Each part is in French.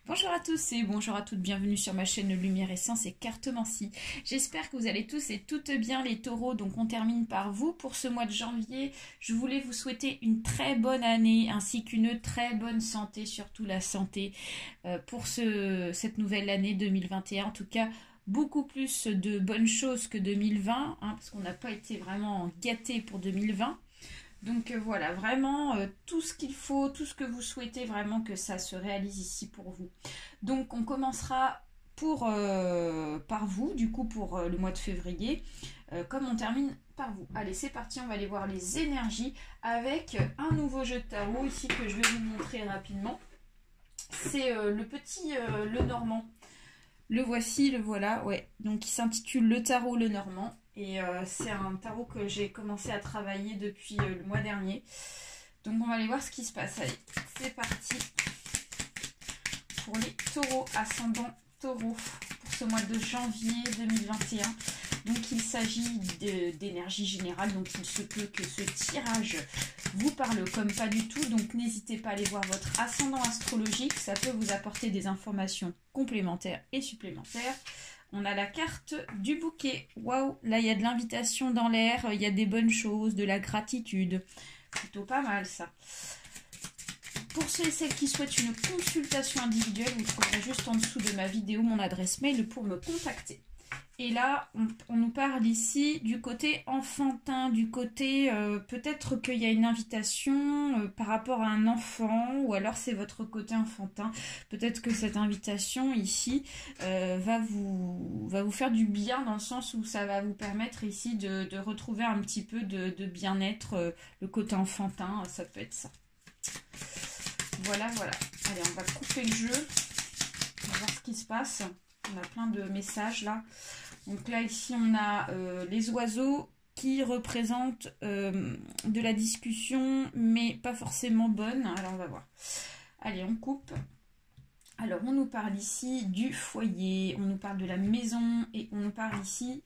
Bonjour à tous et bonjour à toutes, bienvenue sur ma chaîne Lumière Essence et Cartomancie. J'espère que vous allez tous et toutes bien les taureaux, donc on termine par vous pour ce mois de janvier. Je voulais vous souhaiter une très bonne année ainsi qu'une très bonne santé, surtout la santé pour cette nouvelle année 2021. En tout cas, beaucoup plus de bonnes choses que 2020, parce qu'on n'a pas été vraiment gâtés pour 2020. Donc voilà, vraiment tout ce qu'il faut, tout ce que vous souhaitez vraiment que ça se réalise ici pour vous. Donc on commencera par vous, du coup pour le mois de février, comme on termine par vous. Allez, c'est parti, on va aller voir les énergies avec un nouveau jeu de tarot ici que je vais vous montrer rapidement. C'est le petit Lenormand. Le voici, le voilà, ouais. Donc il s'intitule Le Tarot Lenormand. Et c'est un tarot que j'ai commencé à travailler depuis le mois dernier. Donc on va aller voir ce qui se passe. Allez, c'est parti pour les taureaux, ascendant taureau, pour ce mois de janvier 2021. Donc il s'agit d'énergie générale, donc il se peut que ce tirage vous parle comme pas du tout. Donc n'hésitez pas à aller voir votre ascendant astrologique, ça peut vous apporter des informations complémentaires et supplémentaires. On a la carte du bouquet. Waouh, là il y a de l'invitation dans l'air, il y a des bonnes choses, de la gratitude. Plutôt pas mal ça. Pour ceux et celles qui souhaitent une consultation individuelle, vous trouverez juste en dessous de ma vidéo mon adresse mail pour me contacter. Et là, on nous parle ici du côté enfantin, du côté peut-être qu'il y a une invitation par rapport à un enfant, ou alors c'est votre côté enfantin. Peut-être que cette invitation ici va vous faire du bien, dans le sens où ça va vous permettre ici de retrouver un petit peu de bien-être, le côté enfantin, ça peut être ça. Voilà, voilà. Allez, on va couper le jeu, on va voir ce qui se passe. On a plein de messages là. Donc là, ici, on a les oiseaux qui représentent de la discussion, mais pas forcément bonne. Alors, on va voir. Allez, on coupe. Alors, on nous parle ici du foyer, on nous parle de la maison et on nous parle ici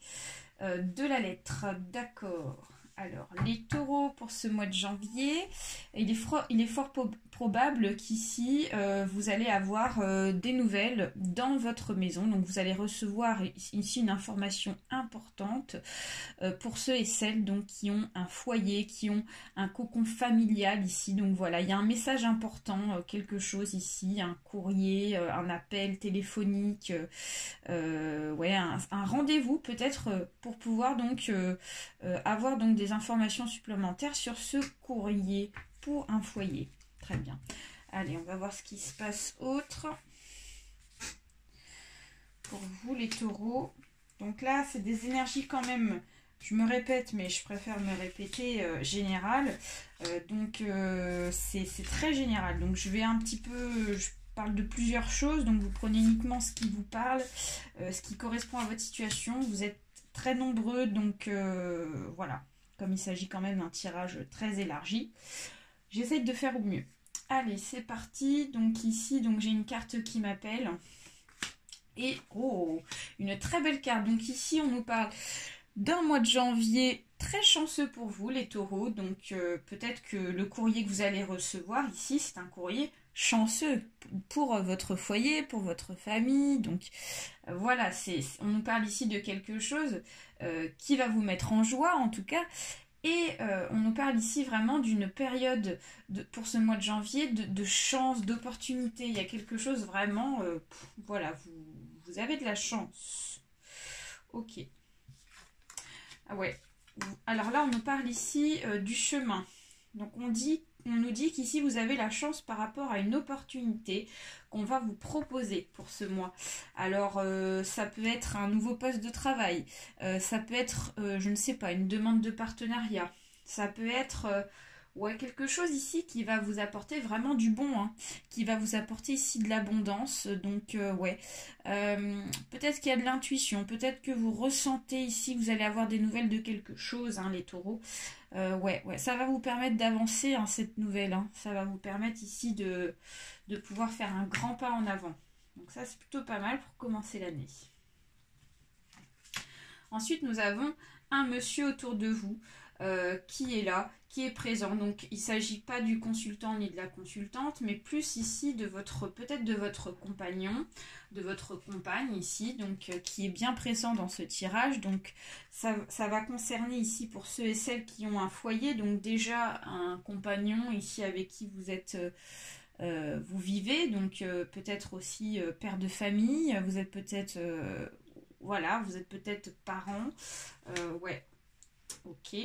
de la lettre. D'accord. Alors, les taureaux pour ce mois de janvier, il est fort probable qu'ici, vous allez avoir des nouvelles dans votre maison. Donc, vous allez recevoir ici une information importante pour ceux et celles donc, qui ont un foyer, qui ont un cocon familial ici. Donc, voilà, il y a un message important, quelque chose ici, un courrier, un appel téléphonique, ouais, un rendez-vous peut-être pour pouvoir donc avoir donc des informations supplémentaires sur ce courrier pour un foyer. Très bien. Allez, on va voir ce qui se passe autre. Pour vous les taureaux. Donc là, c'est des énergies quand même, je me répète, mais je préfère me répéter, générales. Donc c'est très général. Donc je vais un petit peu... Je parle de plusieurs choses, donc vous prenez uniquement ce qui vous parle, ce qui correspond à votre situation. Vous êtes très nombreux, donc voilà. Comme il s'agit quand même d'un tirage très élargi, j'essaie de faire au mieux. Allez, c'est parti. Donc ici, donc j'ai une carte qui m'appelle. Et oh, une très belle carte. Donc ici, on nous parle d'un mois de janvier très chanceux pour vous, les taureaux. Donc peut-être que le courrier que vous allez recevoir ici, c'est un courrier chanceux pour votre foyer, pour votre famille. Donc voilà, on nous parle ici de quelque chose qui va vous mettre en joie en tout cas. Et on nous parle ici vraiment d'une période pour ce mois de janvier de chance, d'opportunité. Il y a quelque chose vraiment, voilà, vous avez de la chance. Ok. Ah ouais. Alors là, on nous parle ici du chemin. Donc on nous dit qu'ici vous avez la chance par rapport à une opportunité qu'on va vous proposer pour ce mois. Alors ça peut être un nouveau poste de travail, ça peut être, je ne sais pas, une demande de partenariat, ça peut être ouais, quelque chose ici qui va vous apporter vraiment du bon, hein, qui va vous apporter ici de l'abondance. Donc ouais, peut-être qu'il y a de l'intuition, peut-être que vous ressentez ici que vous allez avoir des nouvelles de quelque chose, hein, les taureaux. Ouais, ça va vous permettre d'avancer, hein, cette nouvelle, hein. Ça va vous permettre ici de pouvoir faire un grand pas en avant. Donc ça, c'est plutôt pas mal pour commencer l'année. Ensuite, nous avons un monsieur autour de vous. qui est là, qui est présent. Donc il ne s'agit pas du consultant ni de la consultante, mais plus ici de votre, peut-être de votre compagnon, de votre compagne ici, donc qui est bien présent dans ce tirage. Donc ça va concerner ici pour ceux et celles qui ont un foyer, donc déjà un compagnon ici avec qui vous êtes... vous vivez, donc peut-être aussi père de famille, vous êtes peut-être voilà, vous êtes peut-être parents, ouais, ok.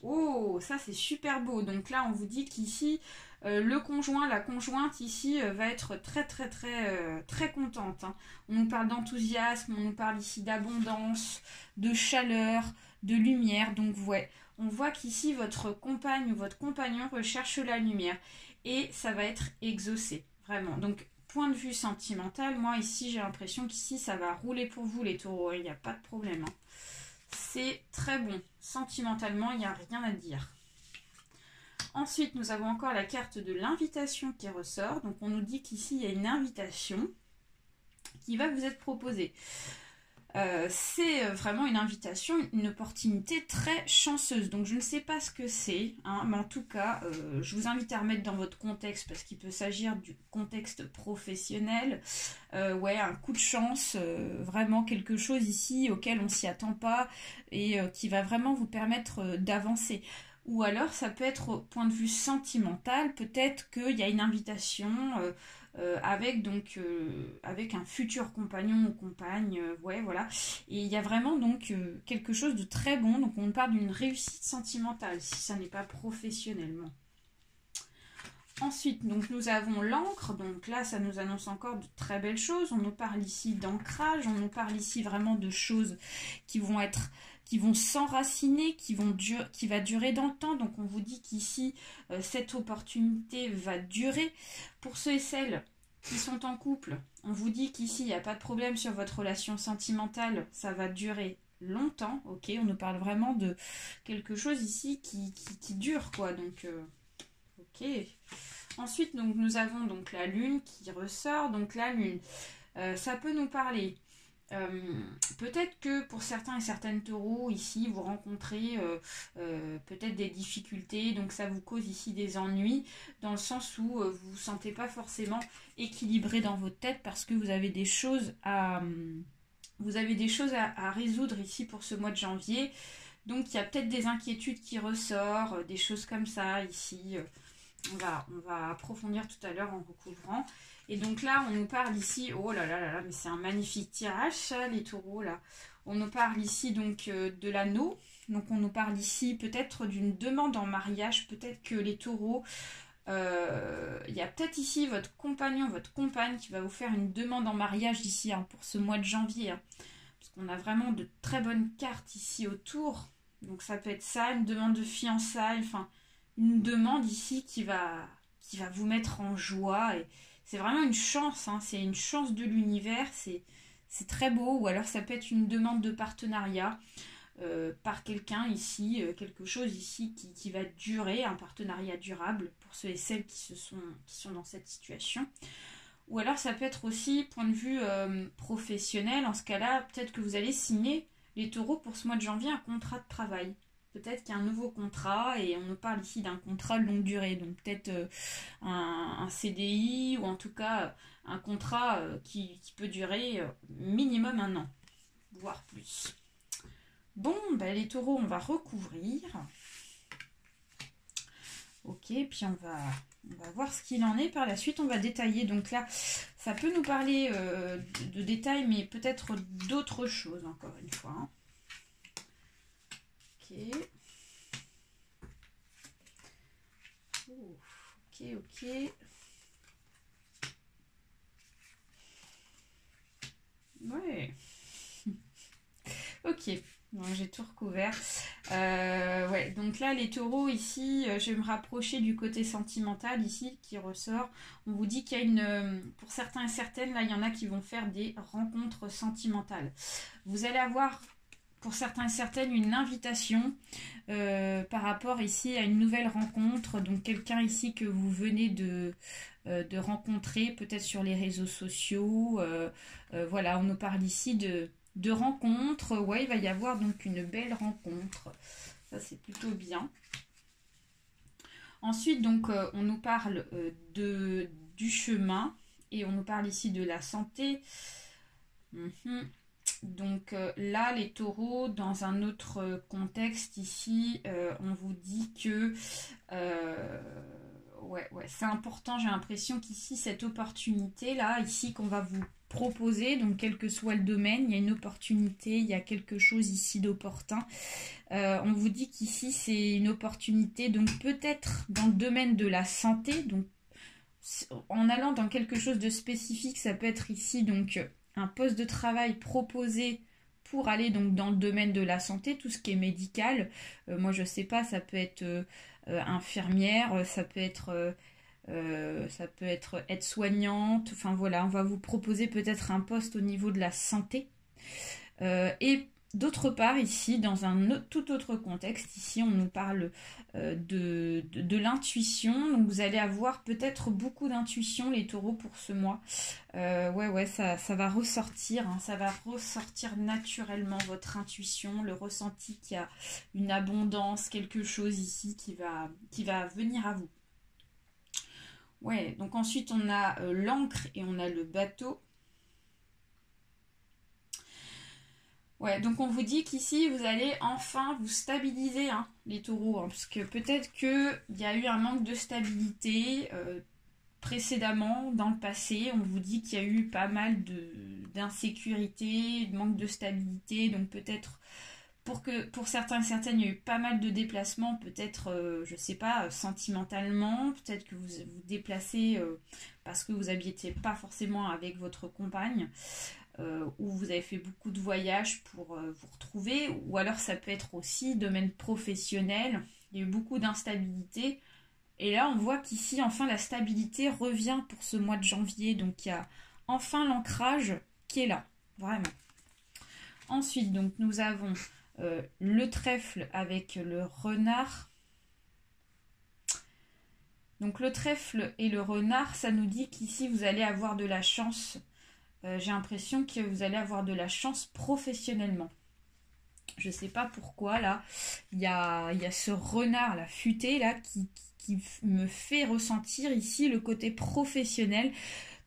Oh, ça c'est super beau. Donc là, on vous dit qu'ici, le conjoint, la conjointe ici va être très contente. Hein. On nous parle d'enthousiasme, on nous parle ici d'abondance, de chaleur, de lumière. Donc ouais, on voit qu'ici votre compagne ou votre compagnon recherche la lumière et ça va être exaucé, vraiment. Donc point de vue sentimental, moi ici j'ai l'impression qu'ici ça va rouler pour vous les taureaux, il n'y a pas de problème. Hein. C'est très bon. Sentimentalement, il n'y a rien à dire. Ensuite, nous avons encore la carte de l'invitation qui ressort. Donc, on nous dit qu'ici, il y a une invitation qui va vous être proposée. C'est vraiment une invitation, une opportunité très chanceuse. Donc je ne sais pas ce que c'est, hein, mais en tout cas, je vous invite à remettre dans votre contexte parce qu'il peut s'agir du contexte professionnel. Ouais, un coup de chance, vraiment quelque chose ici auquel on ne s'y attend pas et qui va vraiment vous permettre d'avancer. Ou alors ça peut être au point de vue sentimental, peut-être qu'il y a une invitation... avec donc avec un futur compagnon ou compagne, ouais voilà, et il y a vraiment donc quelque chose de très bon, donc on parle d'une réussite sentimentale si ça n'est pas professionnellement. Ensuite, donc nous avons l'encre, donc là ça nous annonce encore de très belles choses, on nous parle ici d'ancrage, on nous parle ici vraiment de choses qui vont s'enraciner, qui va durer dans le temps, donc on vous dit qu'ici cette opportunité va durer. Pour ceux et celles qui sont en couple, on vous dit qu'ici il n'y a pas de problème sur votre relation sentimentale, ça va durer longtemps, ok, on nous parle vraiment de quelque chose ici qui dure quoi, donc ok. Ensuite, donc, nous avons donc la lune qui ressort. Donc la lune, ça peut nous parler. Peut-être que pour certains et certaines taureaux, ici, vous rencontrez peut-être des difficultés. Donc ça vous cause ici des ennuis, dans le sens où vous ne vous sentez pas forcément équilibré dans votre tête parce que vous avez des choses à résoudre ici pour ce mois de janvier. Donc il y a peut-être des inquiétudes qui ressortent, des choses comme ça ici. On va approfondir tout à l'heure en recouvrant. Et donc là, on nous parle ici, oh là là là là, mais c'est un magnifique tirage, ça, les taureaux, là. On nous parle ici donc de l'anneau. Donc on nous parle ici peut-être d'une demande en mariage. Peut-être que les taureaux, il y a peut-être ici votre compagnon, votre compagne qui va vous faire une demande en mariage ici hein, pour ce mois de janvier. Hein, parce qu'on a vraiment de très bonnes cartes ici autour. Donc ça peut être ça, une demande de fiançailles, enfin... une demande ici qui va vous mettre en joie et c'est vraiment une chance, hein, c'est une chance de l'univers, c'est très beau. Ou alors ça peut être une demande de partenariat par quelqu'un ici, quelque chose ici qui va durer, un partenariat durable pour ceux et celles qui sont dans cette situation. Ou alors ça peut être aussi point de vue professionnel, en ce cas-là peut-être que vous allez signer les taureaux pour ce mois de janvier un contrat de travail. Peut-être qu'il y a un nouveau contrat et on nous parle ici d'un contrat de longue durée. Donc peut-être un CDI ou en tout cas un contrat qui peut durer minimum 1 an, voire plus. Bon, ben, les taureaux, on va recouvrir. Ok, puis on va voir ce qu'il en est. Par la suite, on va détailler. Donc là, ça peut nous parler de détails, mais peut-être d'autres choses, encore une fois. Hein. Ok. Ok. Ouais. Ok. Bon, j'ai tout recouvert. Ouais, donc là, les taureaux, ici, je vais me rapprocher du côté sentimental, ici, qui ressort. On vous dit qu'il y a pour certains et certaines, là, il y en a qui vont faire des rencontres sentimentales. Vous allez avoir... pour certains et certaines, une invitation par rapport ici à une nouvelle rencontre. Donc quelqu'un ici que vous venez de rencontrer, peut-être sur les réseaux sociaux. Voilà, on nous parle ici de rencontres. Ouais, il va y avoir donc une belle rencontre. Ça, c'est plutôt bien. Ensuite, donc, on nous parle du chemin et on nous parle ici de la santé. Donc là, les taureaux, dans un autre contexte ici, on vous dit que ouais, c'est important. J'ai l'impression qu'ici, cette opportunité-là, ici, qu'on va vous proposer, donc quel que soit le domaine, il y a une opportunité, il y a quelque chose ici d'opportun. On vous dit qu'ici, c'est une opportunité, donc peut-être dans le domaine de la santé, donc en allant dans quelque chose de spécifique, ça peut être ici, donc un poste de travail proposé pour aller donc dans le domaine de la santé, tout ce qui est médical. Moi, je sais pas, ça peut être infirmière, ça peut être aide-soignante. Enfin voilà, on va vous proposer peut-être un poste au niveau de la santé. Et d'autre part, ici, dans un tout autre contexte, ici, on nous parle de l'intuition. Donc, vous allez avoir peut-être beaucoup d'intuition, les taureaux, pour ce mois. Ouais, ça va ressortir. Hein, ça va ressortir naturellement, votre intuition, le ressenti qu'il y a une abondance, quelque chose ici qui va venir à vous. Ouais, donc ensuite, on a l'ancre et on a le bateau. Ouais, donc on vous dit qu'ici, vous allez enfin vous stabiliser, hein, les taureaux, hein, parce que peut-être qu'il y a eu un manque de stabilité précédemment, dans le passé. On vous dit qu'il y a eu pas mal d'insécurité, de manque de stabilité, donc peut-être pour certains et certaines, il y a eu pas mal de déplacements, peut-être, je sais pas, sentimentalement, peut-être que vous vous déplacez parce que vous n'habitiez pas forcément avec votre compagne. Où vous avez fait beaucoup de voyages pour vous retrouver, ou alors ça peut être aussi domaine professionnel, il y a eu beaucoup d'instabilité, et là on voit qu'ici enfin la stabilité revient pour ce mois de janvier, donc il y a enfin l'ancrage qui est là, vraiment. Ensuite, donc nous avons le trèfle avec le renard. Donc le trèfle et le renard, ça nous dit qu'ici vous allez avoir de la chance. J'ai l'impression que vous allez avoir de la chance professionnellement. Je ne sais pas pourquoi, là, il y a ce renard, là, futé, là, qui me fait ressentir ici le côté professionnel.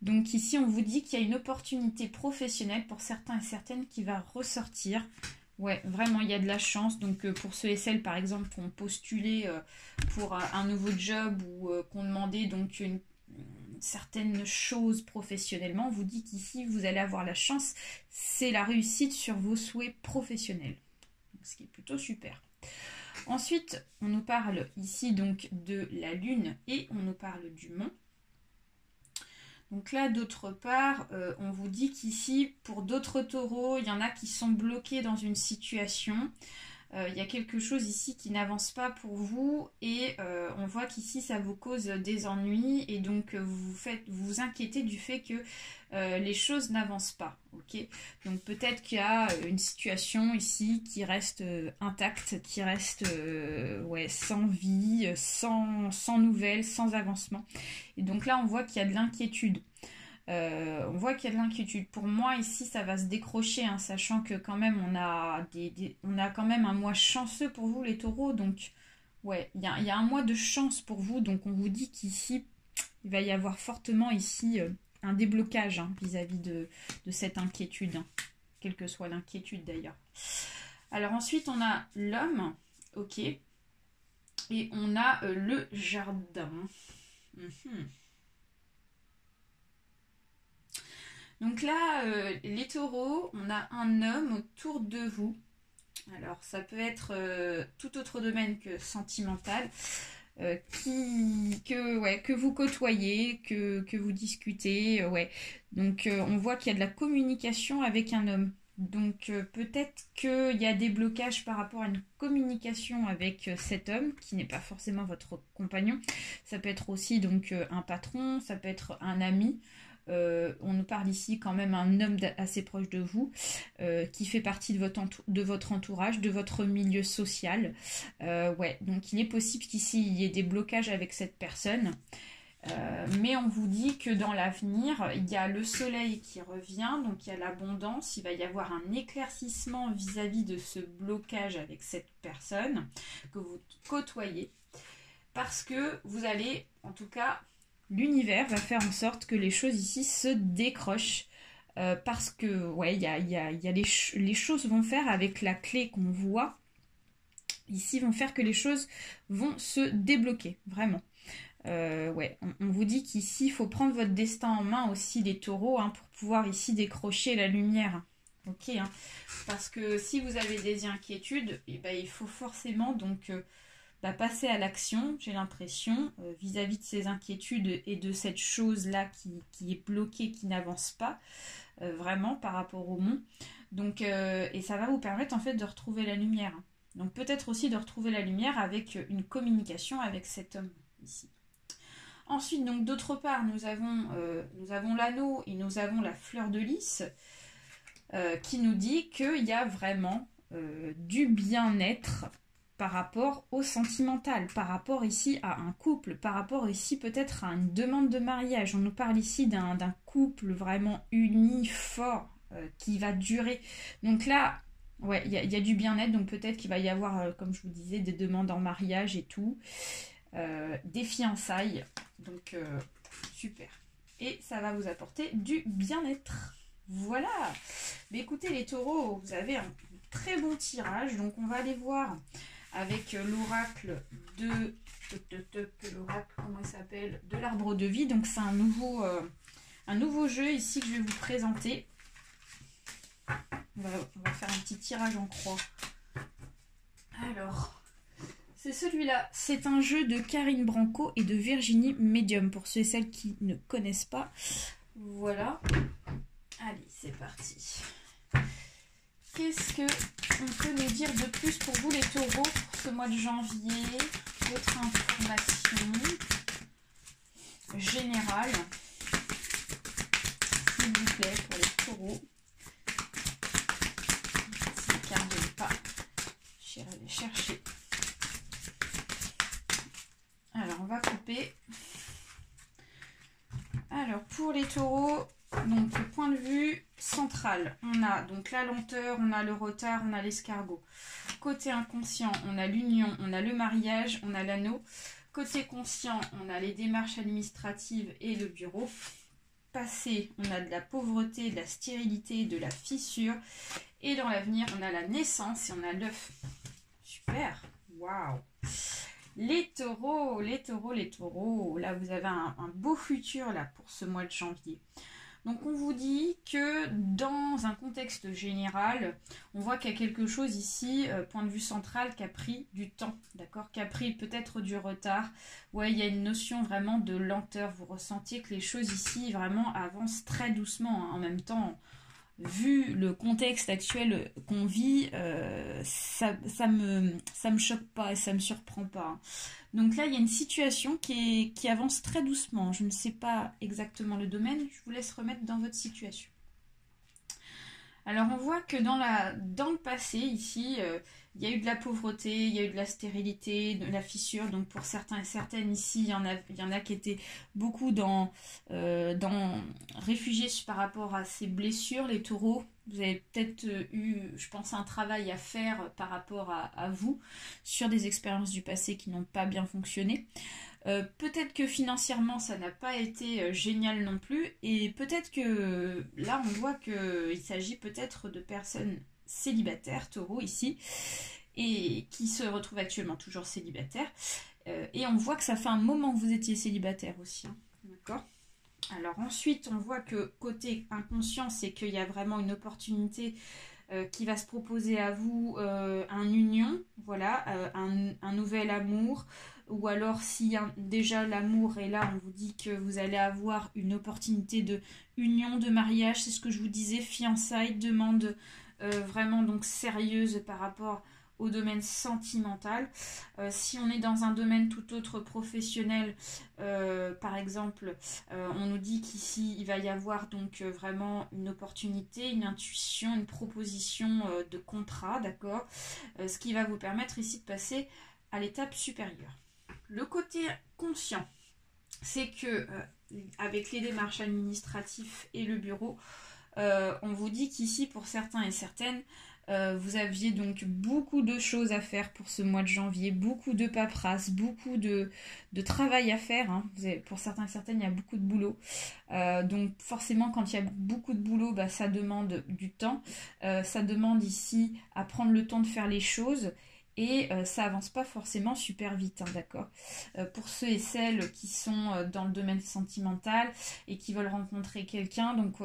Donc ici, on vous dit qu'il y a une opportunité professionnelle pour certains et certaines qui va ressortir. Ouais, vraiment, il y a de la chance. Donc pour ceux et celles, par exemple, qui ont postulé pour un nouveau job ou qui ont demandé donc certaines choses professionnellement, on vous dit qu'ici vous allez avoir la chance, c'est la réussite sur vos souhaits professionnels, ce qui est plutôt super. Ensuite, on nous parle ici donc de la lune et on nous parle du mont. Donc là, d'autre part, on vous dit qu'ici, pour d'autres taureaux, il y en a qui sont bloqués dans une situation. Il y a quelque chose ici qui n'avance pas pour vous et on voit qu'ici ça vous cause des ennuis et donc vous vous inquiétez du fait que les choses n'avancent pas. Ok, donc peut-être qu'il y a une situation ici qui reste intacte, qui reste sans vie, sans nouvelles, sans avancement. Et donc là on voit qu'il y a de l'inquiétude. On voit qu'il y a de l'inquiétude. Pour moi, ici, ça va se décrocher, hein, sachant que quand même, on a quand même un mois chanceux pour vous, les taureaux. Donc, ouais, il y a un mois de chance pour vous. Donc, on vous dit qu'ici, il va y avoir fortement ici un déblocage vis-à-vis de cette inquiétude, hein, quelle que soit l'inquiétude d'ailleurs. Alors ensuite, on a l'homme, ok, et on a le jardin. Donc là, les taureaux, on a un homme autour de vous. Alors, ça peut être tout autre domaine que sentimental, que vous côtoyez, que vous discutez. Ouais. Donc, on voit qu'il y a de la communication avec un homme. Donc, peut-être qu'il y a des blocages par rapport à une communication avec cet homme, qui n'est pas forcément votre compagnon. Ça peut être aussi donc un patron, ça peut être un ami. On nous parle ici quand même un homme assez proche de vous qui fait partie de votre entourage, de votre milieu social. Ouais, donc il est possible qu'ici il y ait des blocages avec cette personne. Mais on vous dit que dans l'avenir, il y a le soleil qui revient, donc il y a l'abondance, il va y avoir un éclaircissement vis-à-vis de ce blocage avec cette personne que vous côtoyez, parce que vous allez, en tout cas, l'univers va faire en sorte que les choses ici se décrochent, parce que, ouais, les choses vont faire avec la clé qu'on voit, ici, vont faire que les choses vont se débloquer, vraiment. Ouais, on vous dit qu'ici, il faut prendre votre destin en main aussi, les taureaux, hein, pour pouvoir ici décrocher la lumière. Ok, hein, parce que si vous avez des inquiétudes, eh ben, il faut forcément donc passer à l'action, j'ai l'impression, vis-à-vis de ces inquiétudes et de cette chose-là qui est bloquée, qui n'avance pas, vraiment par rapport au monde. Donc, et ça va vous permettre en fait de retrouver la lumière. Donc peut-être aussi de retrouver la lumière avec une communication avec cet homme ici. Ensuite, donc d'autre part, nous avons l'anneau et nous avons la fleur de lys qui nous dit qu'il y a vraiment du bien-être par rapport au sentimental, par rapport ici à un couple, par rapport ici peut-être à une demande de mariage. On nous parle ici d'un couple vraiment uni, fort, qui va durer. Donc là, ouais, il y a du bien-être, donc peut-être qu'il va y avoir, comme je vous disais, des demandes en mariage et tout. Des fiançailles, donc super, et ça va vous apporter du bien-être. Voilà. Mais écoutez les taureaux, vous avez un très bon tirage, donc on va aller voir avec l'oracle de l'oracle, comment il s'appelle, de l'arbre de vie. Donc c'est un nouveau jeu ici que je vais vous présenter. On va faire un petit tirage en croix. Alors, c'est celui-là. C'est un jeu de Karine Branco et de Virginie Medium, pour ceux et celles qui ne connaissent pas. Voilà. Allez, c'est parti. Qu'est-ce qu'on peut nous dire de plus pour vous les taureaux pour ce mois de janvier? Votre information générale, s'il vous plaît, pour les taureaux. Si les cartes ne veulent pas, j'irai les chercher. Alors, on va couper. Alors, pour les taureaux, donc le point de vue central, on a donc la lenteur, on a le retard, on a l'escargot. Côté inconscient, on a l'union, on a le mariage, on a l'anneau. Côté conscient, on a les démarches administratives et le bureau. Passé, on a de la pauvreté, de la stérilité, de la fissure. Et dans l'avenir, on a la naissance et on a l'œuf. Super, waouh! Les taureaux, les taureaux, les taureaux. Là, vous avez un beau futur là pour ce mois de janvier. Donc, on vous dit que dans un contexte général, on voit qu'il y a quelque chose ici, point de vue central, qui a pris du temps, d'accord, qui a pris peut-être du retard. Ouais, il y a une notion vraiment de lenteur. Vous ressentiez que les choses ici vraiment avancent très doucement, hein. En même temps, vu le contexte actuel qu'on vit, ça me choque pas et ça me surprend pas, hein. Donc là, il y a une situation qui avance très doucement. Je ne sais pas exactement le domaine, je vous laisse remettre dans votre situation. Alors on voit que dans le passé, ici, il y a eu de la pauvreté, il y a eu de la stérilité, de la fissure. Donc pour certains et certaines ici, il y en a qui étaient beaucoup dans réfugiés par rapport à ces blessures, les taureaux. Vous avez peut-être eu, je pense, un travail à faire par rapport à vous sur des expériences du passé qui n'ont pas bien fonctionné. Peut-être que financièrement ça n'a pas été génial non plus, et peut-être que là on voit qu'il s'agit peut-être de personnes célibataires, taureaux ici, et qui se retrouvent actuellement toujours célibataires, et on voit que ça fait un moment que vous étiez célibataire aussi, hein. D'accord. Alors ensuite on voit que côté inconscient, c'est qu'il y a vraiment une opportunité qui va se proposer à vous, un union, voilà, un nouvel amour. Ou alors si déjà l'amour est là, on vous dit que vous allez avoir une opportunité de union, de mariage, c'est ce que je vous disais, fiançailles, demande vraiment donc sérieuse par rapport au domaine sentimental. Si on est dans un domaine tout autre professionnel, par exemple, on nous dit qu'ici il va y avoir donc vraiment une opportunité, une intuition, une proposition de contrat, d'accord, ce qui va vous permettre ici de passer à l'étape supérieure. Le côté conscient, c'est que avec les démarches administratives et le bureau, on vous dit qu'ici, pour certains et certaines, vous aviez donc beaucoup de choses à faire pour ce mois de janvier, beaucoup de paperasse, beaucoup de travail à faire. Hein. Pour certains et certaines, il y a beaucoup de boulot. Donc forcément, quand il y a beaucoup de boulot, bah, ça demande du temps. Ça demande ici à prendre le temps de faire les choses. Et ça avance pas forcément super vite, hein, d'accord. Pour ceux et celles qui sont dans le domaine sentimental et qui veulent rencontrer quelqu'un, donc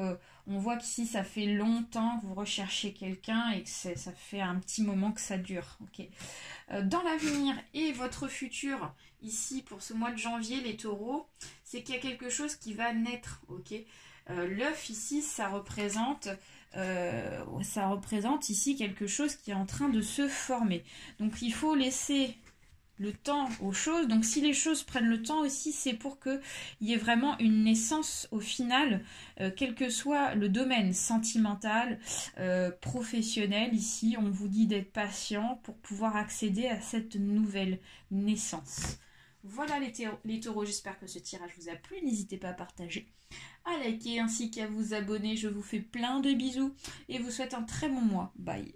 on voit qu'ici ça fait longtemps que vous recherchez quelqu'un et que ça fait un petit moment que ça dure, ok. Dans l'avenir et votre futur, ici pour ce mois de janvier, les taureaux, c'est qu'il y a quelque chose qui va naître, ok. L'œuf ici, ça représente ici quelque chose qui est en train de se former. Donc il faut laisser le temps aux choses. Donc si les choses prennent le temps aussi, c'est pour qu'il y ait vraiment une naissance au final, quel que soit le domaine sentimental, professionnel. Ici, on vous dit d'être patient pour pouvoir accéder à cette nouvelle naissance. Voilà les taureaux, j'espère que ce tirage vous a plu. N'hésitez pas à partager, à liker ainsi qu'à vous abonner. Je vous fais plein de bisous et vous souhaite un très bon mois. Bye.